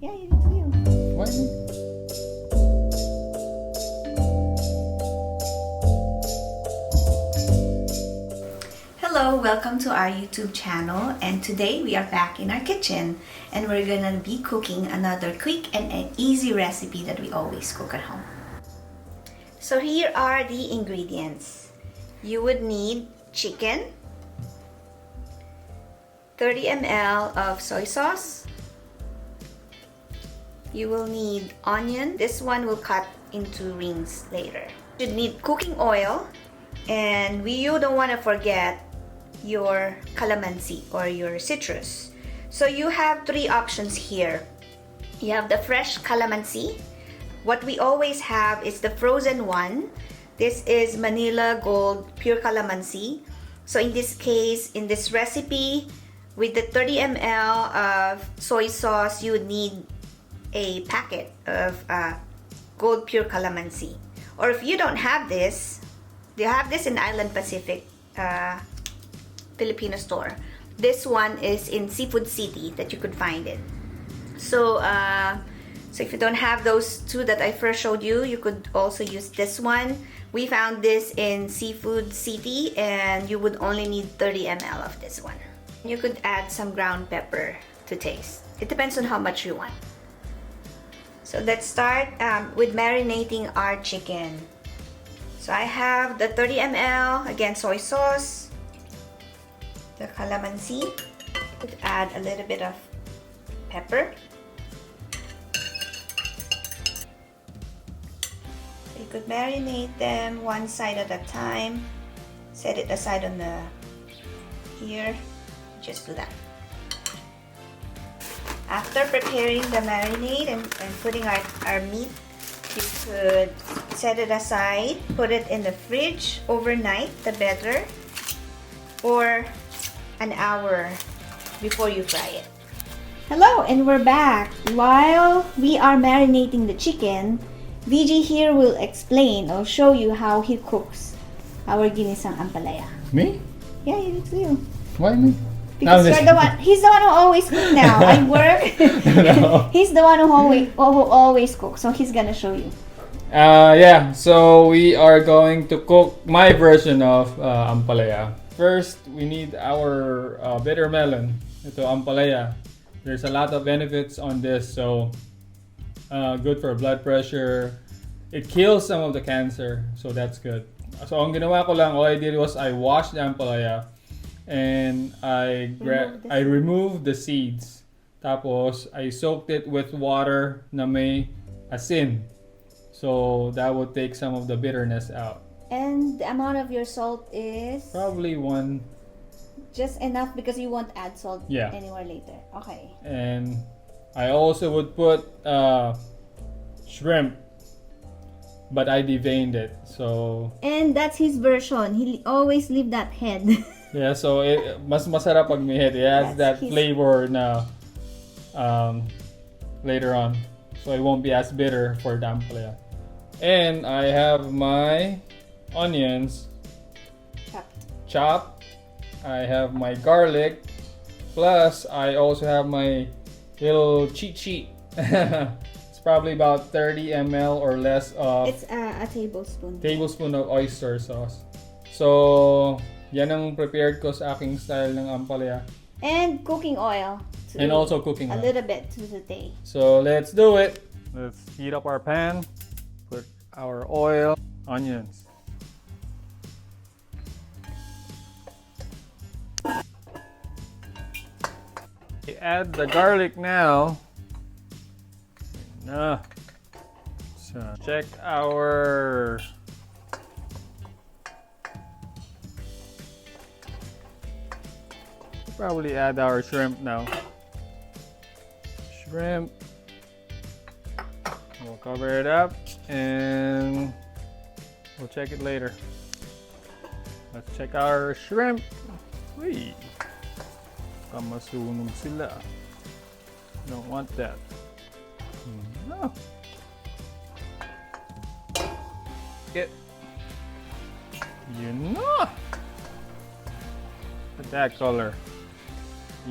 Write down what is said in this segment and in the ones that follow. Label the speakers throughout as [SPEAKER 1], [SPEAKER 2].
[SPEAKER 1] Yeah, it's you.
[SPEAKER 2] Why?
[SPEAKER 1] Hello, welcome to our YouTube channel, and today we are back in our kitchen and we're gonna be cooking another quick and an easy recipe that we always cook at home. So here are the ingredients. You would need chicken, 30 ml of soy sauce. You will need onion. This one will cut into rings later. You need cooking oil, and you don't want to forget your calamansi or your citrus. So you have three options here. You have the fresh calamansi. What we always have is the frozen one. This is Manila Gold Pure Calamansi. So in this case, in this recipe, with the 30 ml of soy sauce, you would need a packet of Gold Pure Calamansi. Or if you don't have this, they have this in Island Pacific Filipino store. This one is in Seafood City that you could find it. So if you don't have those two that I first showed you, you could also use this one. We found this in Seafood City, and you would only need 30 ml of this one. You could add some ground pepper to taste. It depends on how much you want. So let's start with marinating our chicken. So I have the 30 ml, again, soy sauce, the calamansi. Could add a little bit of pepper. You could marinate them one side at a time. Set it aside on the here. Just do that. After preparing the marinade and putting our meat, you could set it aside, put it in the fridge overnight, the better, or an hour before you fry it. Hello, and we're back. While we are marinating the chicken, VG here will explain or show you how he cooks our ginisang ampalaya.
[SPEAKER 2] Me?
[SPEAKER 1] Yeah, it's you.
[SPEAKER 2] Why me?
[SPEAKER 1] Because you're the one. He's the one who always cooks now. I work.
[SPEAKER 2] No.
[SPEAKER 1] He's the one who always cooks, so he's gonna show you.
[SPEAKER 2] Yeah, so we are going to cook my version of ampalaya. First, we need our bitter melon. Ito, ampalaya. There's a lot of benefits on this, so good for blood pressure. It kills some of the cancer, so that's good. So ang ginawa ko lang, all I did was I washed the ampalaya and I removed the seeds. Tapos I soaked it with water na may asin. So that would take some of the bitterness out.
[SPEAKER 1] And the amount of your salt is
[SPEAKER 2] Probably one.
[SPEAKER 1] just enough because you won't add salt anywhere later. Okay.
[SPEAKER 2] And I also would put shrimp, but I deveined it. So
[SPEAKER 1] And that's his version. He always leave that head.
[SPEAKER 2] yeah, so mas masarap pag may head. It has that flavor na later on. So it won't be as bitter for the ampalaya. And I have my onions chopped. I have my garlic. Plus, I also have my little cheat sheet. It's probably about 30 ml or less of...
[SPEAKER 1] It's a tablespoon.
[SPEAKER 2] Tablespoon of oyster sauce. So, yan ang prepared ko sa aking style ng ampalaya.
[SPEAKER 1] And cooking oil.
[SPEAKER 2] And also cooking oil.
[SPEAKER 1] A little bit to saute.
[SPEAKER 2] So, let's do it. Let's heat up our pan. Put our oil, onions. We add the garlic now. So check our probably add our shrimp now. Shrimp. We'll cover it up and we'll check it later. Let's check our shrimp. Uy. Masunog sila. Don't want that. No. Get. You know. Look at that color.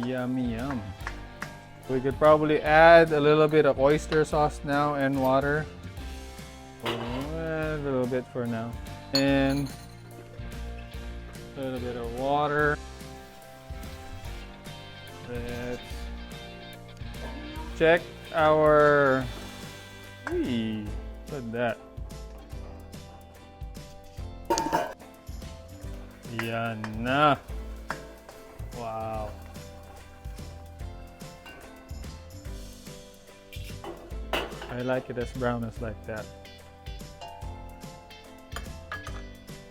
[SPEAKER 2] Yummy yum. We could probably add a little bit of oyster sauce now and water. A little bit for now. And a little bit of water. Let's check our... Hey, look at that. Yan na. Wow. I like it as brown as like that.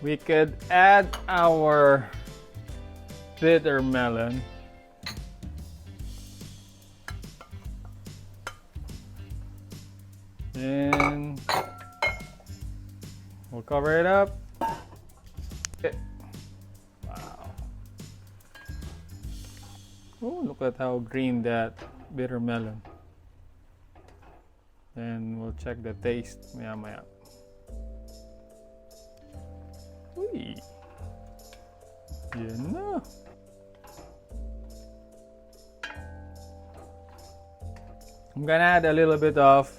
[SPEAKER 2] We could add our bitter melon. And we'll cover it up. Okay. Wow. Oh, look at how green that bitter melon. And we'll check the taste maya maya. Uy. Yan na. I'm gonna add a little bit of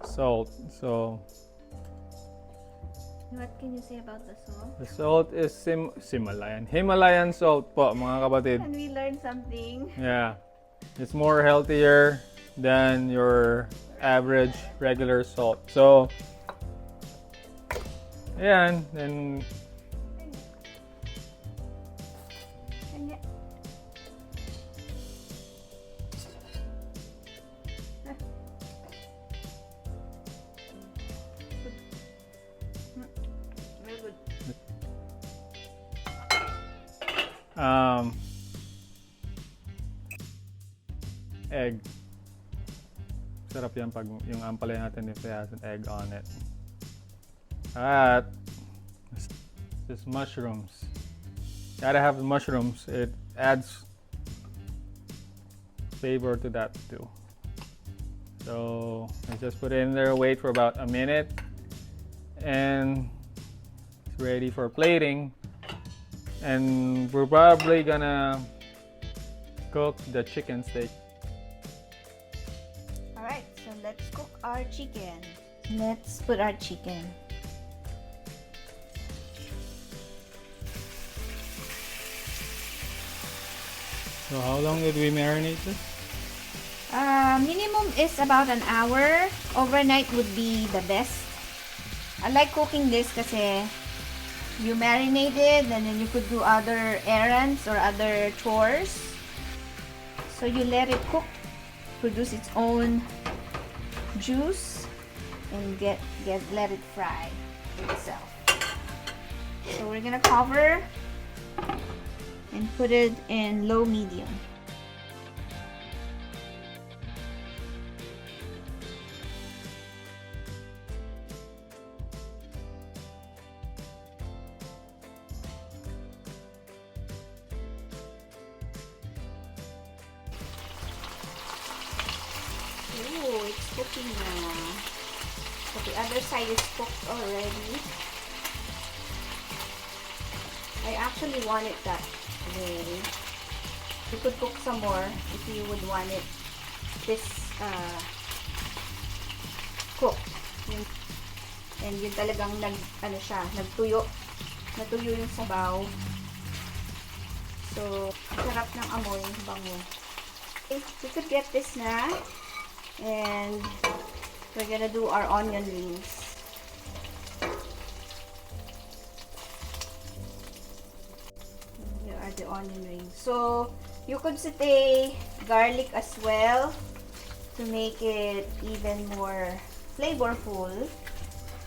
[SPEAKER 2] salt. So
[SPEAKER 1] What can you say about the salt?
[SPEAKER 2] the salt is Himalayan salt po, mga kapatid.
[SPEAKER 1] Can we learn something?
[SPEAKER 2] Yeah. It's more healthier than your average regular salt. So ayan, then
[SPEAKER 1] Very good.
[SPEAKER 2] Egg. Sarap yan pag yung ampalaya natin if it has an egg on it. At this mushrooms. Gotta have the mushrooms. It adds flavor to that too. So I just put it in there, wait for about a minute, and it's ready for plating. And we're probably gonna cook the chicken steak.
[SPEAKER 1] Alright, so let's cook our chicken. Let's put our chicken.
[SPEAKER 2] So how long did we marinate this?
[SPEAKER 1] Minimum is about an hour. Overnight would be the best. I like cooking this kasi you marinate it and then you could do other errands or other chores. So you let it cook, produce its own juice, and let it fry itself. So we're gonna cover and put it in low medium. Ooh, it's cooking now. So the other side is cooked already. I actually want it that way. You could cook some more if you would want it this cooked. And yun talagang nagtuyo. Natuyo yung sabaw. So, sarap ng amoy, bango. Okay, we could get this na. And we're gonna do our onion rings. Here are the onion rings. So, you could saute garlic as well to make it even more flavorful.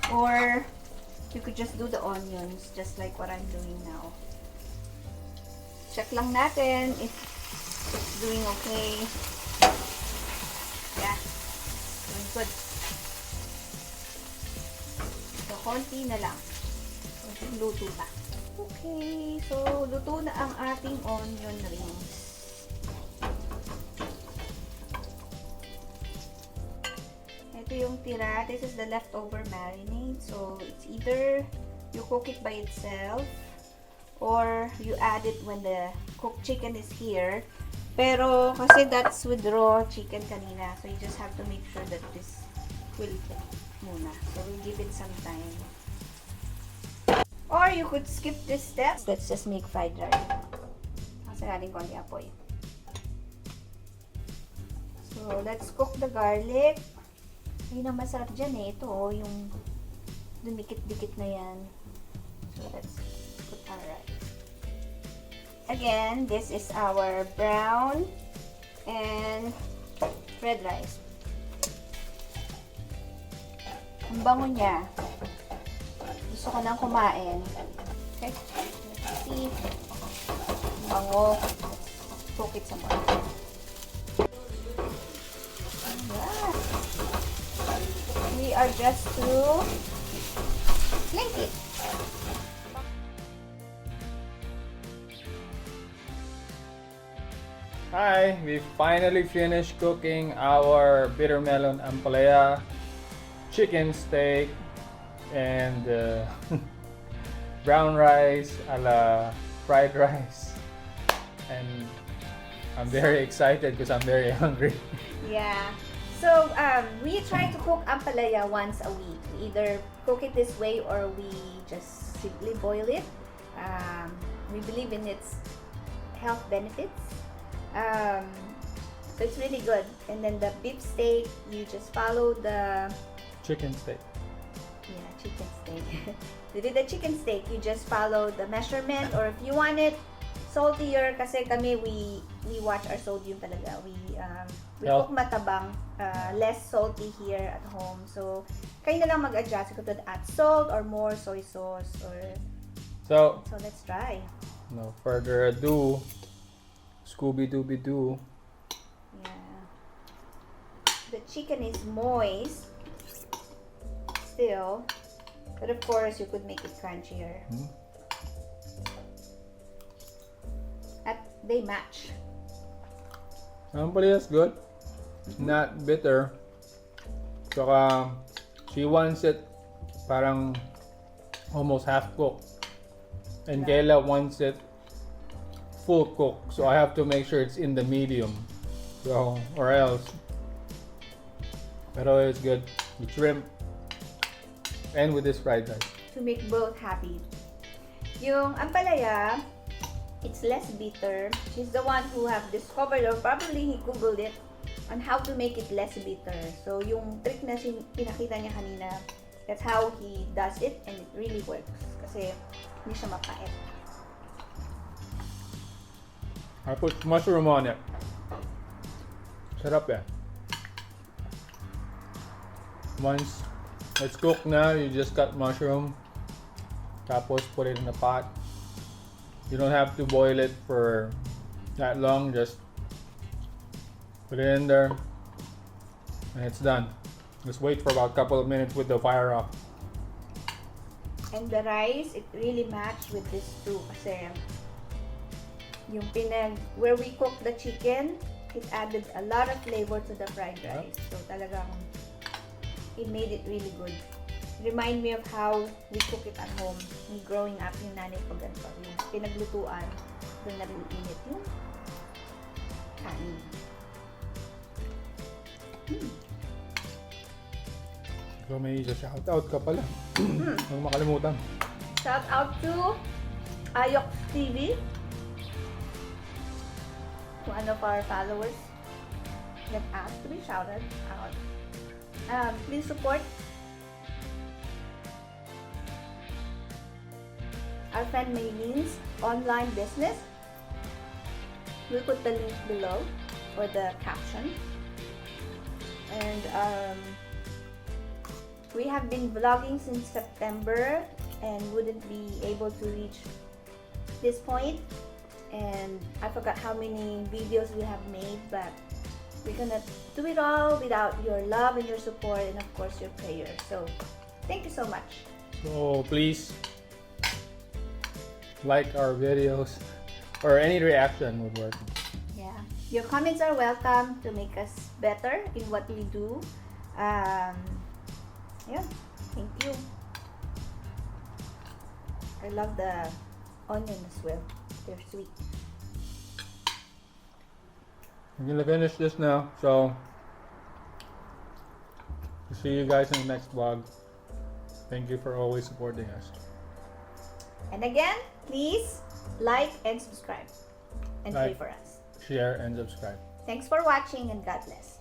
[SPEAKER 1] Or, you could just do the onions just like what I'm doing now. Check lang natin if it's doing okay. Yeah, doing good. So, konti na lang. Konting luto pa. Okay, so luto na ang ating onion rings. Ito yung tira. This is the leftover marinade. So, it's either you cook it by itself or you add it when the cooked chicken is here Pero kasi that's with raw chicken kanina. So you just have to make sure that this will cook muna. So we'll give it some time. Or you could skip this step. Let's just make fried rice. Kasi natin konti apoy. So let's cook the garlic. Yun ang masarap dyan eh. Ito oh, yung dumikit-dikit na yan. So let's put our rice. Again, this is our brown and red rice. Ang bango niya. Gusto ko nang kumain. Okay? Let's see. Ang bango. Let's cook it some more. Alright. We are just to link it.
[SPEAKER 2] Hi, we finally finished cooking our bitter melon ampalaya, chicken steak, and brown rice a la fried rice. And I'm very excited because I'm very hungry.
[SPEAKER 1] Yeah. So, we try to cook ampalaya once a week. We either cook it this way or we just simply boil it. We believe in its health benefits. So it's really good. And then the beefsteak, you just follow the
[SPEAKER 2] Chicken steak.
[SPEAKER 1] yeah, chicken steak. With the chicken steak, you just follow the measurement, or if you want it saltier, kasi kami we watch our sodium talaga. We cook matabang, less salty here at home. So kayo na lang mag-adjust. You could add salt or more soy sauce or
[SPEAKER 2] So
[SPEAKER 1] let's try.
[SPEAKER 2] no further ado, Scooby-Dooby-Doo.
[SPEAKER 1] Yeah. The chicken is moist still, but of course you could make it crunchier. At they match.
[SPEAKER 2] Ampalaya is good. Not bitter. Saka she wants it parang almost half cooked. And Kayla wants it full cook. So I have to make sure it's in the medium. So, or else. Pero it's good. With shrimp. And with this fried rice.
[SPEAKER 1] To make both happy. Yung ampalaya, it's less bitter. She's the one who have discovered, or probably he googled it, on how to make it less bitter. So yung trick na pinakita niya kanina, that's how he does it, and it really works. Kasi hindi siya mapait.
[SPEAKER 2] I put mushroom on it. Sarap yan. Once it's cooked na, you just cut mushroom. Tapos put it in a pot. You don't have to boil it for that long. Just put it in there. And it's done. Just wait for about a couple of minutes with the fire off.
[SPEAKER 1] And the rice, it really matched with this too. Kasi yung where we cook the chicken, it added a lot of flavor to the fried rice. So talagang it made it really good. Remind me of how we cook it at home. Me growing up, yung nanay ko ganito. Yung pinaglutuan, doon na rin init yung kanin.
[SPEAKER 2] So may shoutout ka pala. Huwag makalimutan.
[SPEAKER 1] Shout out to Ayok TV, to one of our followers that asked to be shouted out. Please support our friend Maylene's online business. We'll put the link below or the caption. And we have been vlogging since September and wouldn't be able to reach this point. And I forgot how many videos we have made, but we're gonna do it all without your love and your support and of course your prayers. So thank you so much.
[SPEAKER 2] So please like our videos, or any reaction would work.
[SPEAKER 1] Yeah, your comments are welcome to make us better in what we do. Yeah, thank you. I love the onion as well. They're sweet.
[SPEAKER 2] I'm gonna finish this now. So, see you guys in the next vlog. Thank you for always supporting us.
[SPEAKER 1] And again, please like and subscribe and pray
[SPEAKER 2] Like,
[SPEAKER 1] for us.
[SPEAKER 2] share, and subscribe.
[SPEAKER 1] Thanks for watching and God bless.